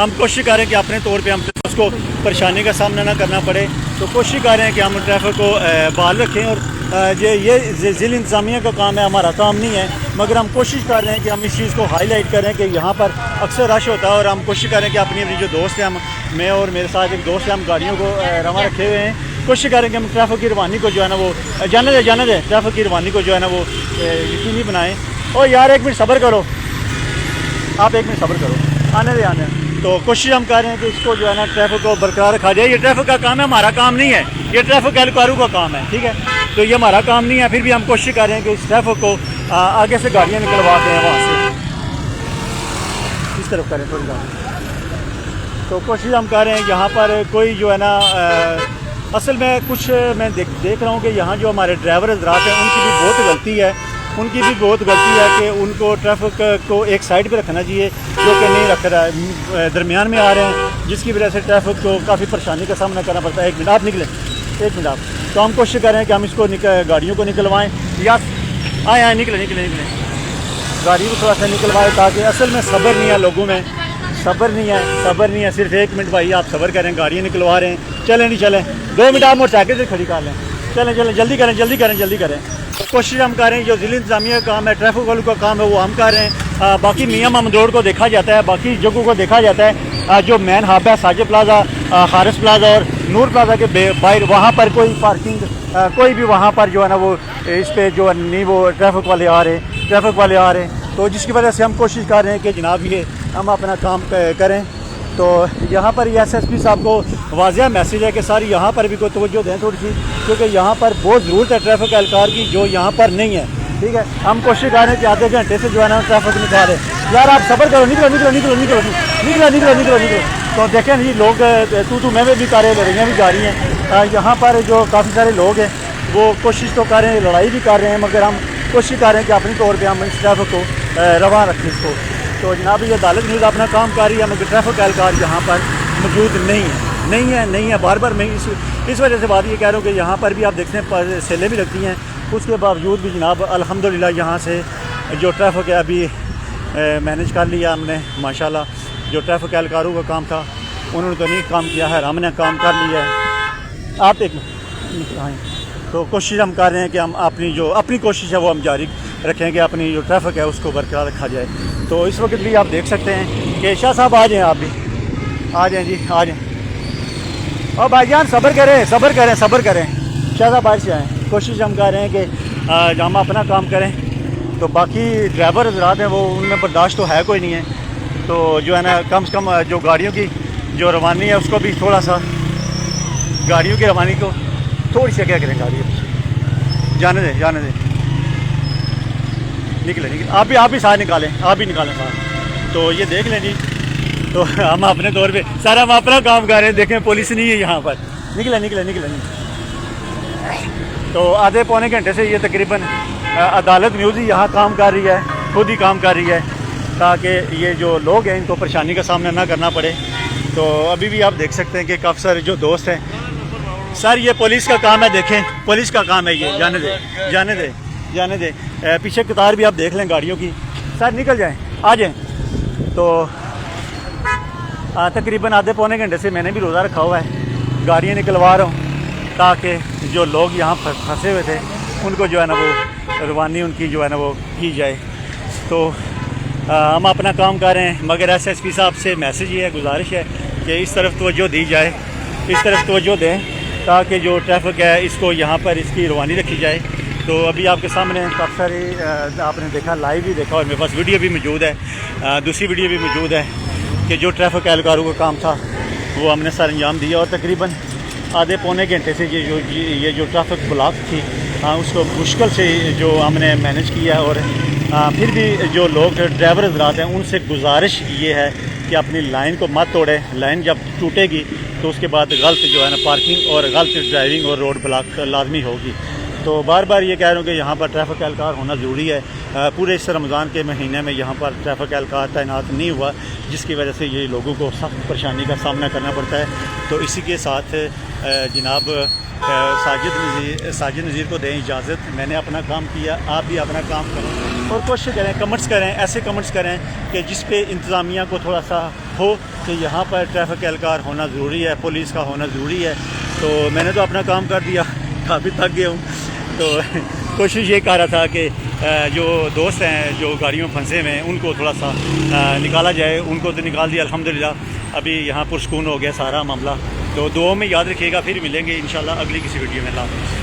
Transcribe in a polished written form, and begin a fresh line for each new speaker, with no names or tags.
ہم کوشش کر رہے ہیں کہ اپنے طور پہ ہم اس کو پریشانی کا سامنا نہ کرنا پڑے، تو کوشش کر رہے ہیں کہ ہم ٹریفک کو بحال رکھیں، اور یہ ضلع انتظامیہ کا کام ہے، ہمارا کام نہیں ہے، مگر ہم کوشش کر رہے ہیں کہ ہم اس چیز کو ہائی لائٹ کریں کہ یہاں پر اکثر رش ہوتا ہے، اور ہم کوشش کریں کہ اپنی جو دوست ہیں، میں اور میرے ساتھ ایک دوست ہیں، ہم گاڑیوں کو رواں رکھے ہوئے ہیں، کوشش کریں کہ ہم ٹریفک کی روانی کو جو ہے نا وہ جانے دیں ٹریفک کی روانی کو جو ہے نا وہ یقینی بنائیں۔ اور یار ایک منٹ صبر کرو، آپ ایک منٹ صبر کرو، آنے دیں۔ تو کوشش ہم کر رہے ہیں کہ اس کو جو ہے نا ٹریفک کو برقرار رکھا جائے۔ یہ ٹریفک کا کام ہے، ہمارا کام نہیں ہے، یہ ٹریفک اہلکاروں کا کام ہے، ٹھیک ہے، تو یہ ہمارا کام نہیں ہے، پھر بھی ہم کوشش کر رہے ہیں کہ اس ٹریفک کو آگے سے گاڑیاں نکلواتے ہیں، وہاں سے اس طرف کریں تھوڑی بات۔ تو کوشش ہم کر رہے ہیں یہاں پر کوئی جو ہے نا اصل میں کچھ میں دیکھ رہا ہوں کہ یہاں جو ہمارے ڈرائیور حضرات ہیں ان کی بھی بہت غلطی ہے، کہ ان کو ٹریفک کو ایک سائڈ پہ رکھنا چاہیے، جو کہ نہیں رکھ رہا ہے، درمیان میں آ رہے ہیں، جس کی وجہ سے ٹریفک کو کافی پریشانی کا سامنا کرنا پڑتا ہے۔ ایک منٹ آپ نکلیں، ایک منٹ آپ، تو ہم کوشش کر رہے ہیں کہ ہم اس کو گاڑیوں کو نکلوائیں، یا آئیں نکلیں گاڑی کو تھوڑا سا نکلوائیں، تاکہ اصل میں صبر نہیں ہے لوگوں میں، صبر نہیں ہے، صرف ایک منٹ بھائی آپ صبر کریں، گاڑیاں نکلوا رہے ہیں، چلیں 2 منٹ آپ موٹر سائیکل سے کھڑی کر لیں، چلیں جلدی کریں۔ کوشش ہم کر رہے ہیں، جو ضلع انتظامیہ کا کام ہے، ٹریفک والوں کا کام ہے، وہ ہم کر رہے ہیں۔ باقی میاں محمد روڈ کو دیکھا جاتا ہے، باقی جگہوں کو دیکھا جاتا ہے، جو مین ہب ہے ساجد پلازا، حارث پلازا اور نور پلازا کے باہر، وہاں پر کوئی پارکنگ کوئی بھی وہاں پر جو ہے نا وہ اس پہ جو ہے نہیں وہ ٹریفک والے آ رہے ہیں، تو جس کی وجہ سے ہم کوشش کر رہے ہیں کہ جناب یہ ہم اپنا کام کریں۔ تو یہاں پر ایس ایس پی صاحب کو واضح میسیج ہے کہ ساری یہاں پر بھی کوئی توجہ دیں تھوڑی سی، کیونکہ یہاں پر بہت ضرورت ہے ٹریفک اہلکار کی، جو یہاں پر نہیں ہے، ٹھیک ہے۔ ہم کوشش کر رہے ہیں کہ آدھے گھنٹے سے جو ہے نا ٹریفک نکالیں، یار آپ صبر کرو، نکلو۔ تو دیکھیں جی لوگ میں بھی کر رہے ہیں، لڑائیاں بھی جاری ہیں یہاں پر، جو کافی سارے لوگ ہیں وہ کوشش تو کر رہے ہیں، لڑائی بھی کر رہے ہیں، مگر ہم کوشش کر رہے ہیں کہ اپنے طور پہ ہم اس ٹریفک کو رواں رکھیں اس کو۔ تو جناب یہ عدالت نیوز اپنا کام کر رہی ہے، مگر ٹریفک اہلکار یہاں پر موجود نہیں ہے، بار میں اس وجہ سے بات یہ کہہ رہا ہوں کہ یہاں پر بھی آپ دیکھتے ہیں سیلیں بھی لگتی ہیں، اس کے باوجود بھی جناب الحمدللہ یہاں سے جو ٹریفک ہے ابھی مینیج کر لیا ہم نے ماشاءاللہ۔ جو ٹریفک اہلکاروں کا کام تھا انہوں نے تو نہیں کام کیا ہے، ہم نے کام کر لیا ہے۔ آپ ایک تو کوشش ہم کر رہے ہیں کہ ہم اپنی کوشش ہے وہ ہم جاری رکھیں کہ اپنی جو ٹریفک ہے اس کو برقرار رکھا جائے۔ تو اس وقت بھی آپ دیکھ سکتے ہیں کہ شاہ صاحب آ جائیں، آپ بھی آ جائیں اور بھائی جان صبر کریں، شاہ صاحب باہر سے آئیں۔ کوشش ہم کر رہے ہیں کہ ہم اپنا کام کریں، تو باقی ڈرائیور حضرات ہیں وہ ان میں برداشت تو ہے کوئی نہیں ہے، تو جو ہے نا کم سے کم جو گاڑیوں کی جو روانی ہے اس کو بھی تھوڑا سا، گاڑیوں کی روانی کو تھوڑی سی کیا کریں، گاڑی جانے دیں نکلیں آپ بھی ساتھ نکالیں ساتھ۔ تو یہ دیکھ لیں جی، تو ہم اپنے طور پہ سارا ہم اپنا کام کر رہے ہیں، دیکھیں پولیس نہیں ہے یہاں پر، نکلیں۔ تو آدھے پونے گھنٹے سے یہ تقریباً عدالت نیوز ہی یہاں کام کر رہی ہے، خود ہی کام کر رہی ہے، تاکہ یہ جو لوگ ہیں ان کو پریشانی کا سامنا نہ کرنا پڑے۔ تو ابھی بھی آپ دیکھ سکتے ہیں کہ کافی سارے جو دوست ہیں، سر یہ پولیس کا کام ہے، دیکھیں پولیس کا کام ہے، یہ جانے دیں پیچھے قطار بھی آپ دیکھ لیں گاڑیوں کی، سر نکل جائیں، آ جائیں۔ تو تقریباً آدھے پونے گھنٹے سے میں نے بھی روزہ رکھا ہوا ہے، گاڑیاں نکلوا رہا ہوں، تاکہ جو لوگ یہاں پھنسے ہوئے تھے ان کو جو ہے نا وہ روانی ان کی جو ہے نا وہ کی جائے۔ تو ہم اپنا کام کر رہے ہیں، مگر ایس ایس پی صاحب سے میسیج یہ ہے، گزارش ہے کہ اس طرف توجہ دی جائے، اس طرف توجہ دیں، تاکہ جو ٹریفک ہے اس کو یہاں پر اس کی روانی رکھی جائے۔ تو ابھی آپ کے سامنے کافی ساری آپ نے دیکھا، لائیو بھی دیکھا، اور میرے پاس ویڈیو بھی موجود ہے، دوسری ویڈیو بھی موجود ہے کہ جو ٹریفک اہلکاروں کا کام تھا وہ ہم نے سر انجام دیا، اور تقریباً آدھے پونے گھنٹے سے یہ جو ٹریفک بلاک تھی اس کو مشکل سے جو ہم نے مینیج کیا، اور پھر بھی جو لوگ ڈرائیور حضرات ہیں ان سے گزارش یہ ہے کہ اپنی لائن کو مت توڑیں، لائن جب ٹوٹے گی تو اس کے بعد غلط جو ہے نا پارکنگ اور غلط ڈرائیونگ اور روڈ بلاک لازمی ہوگی۔ تو بار بار یہ کہہ رہا ہوں کہ یہاں پر ٹریفک اہلکار ہونا ضروری ہے، پورے اس رمضان کے مہینے میں یہاں پر ٹریفک اہلکار تعینات نہیں ہوا، جس کی وجہ سے یہ لوگوں کو سخت پریشانی کا سامنا کرنا پڑتا ہے۔ تو اسی کے ساتھ جناب ساجد نذیر کو دیں اجازت، میں نے اپنا کام کیا، آپ بھی اپنا کام کریں۔ اور کوشش کریں کمنٹس کریں، ایسے کمنٹس کریں کہ جس پہ انتظامیہ کو تھوڑا سا ہو کہ یہاں پر ٹریفک اہلکار ہونا ضروری ہے، پولیس کا ہونا ضروری ہے۔ تو میں نے تو اپنا کام کر دیا، کافی تھک گیا ہوں، تو کوشش یہ کر رہا تھا کہ جو دوست ہیں جو گاڑیوں میں پھنسے ہوئے ہیں ان کو تھوڑا سا نکالا جائے۔ ان کو تو نکال دیا الحمدللہ، ابھی یہاں پرسکون ہو گیا سارا معاملہ۔ تو دعاؤں میں یاد رکھیے گا، پھر ملیں گے انشاءاللہ اگلی کسی ویڈیو میں۔ اللہ حافظ۔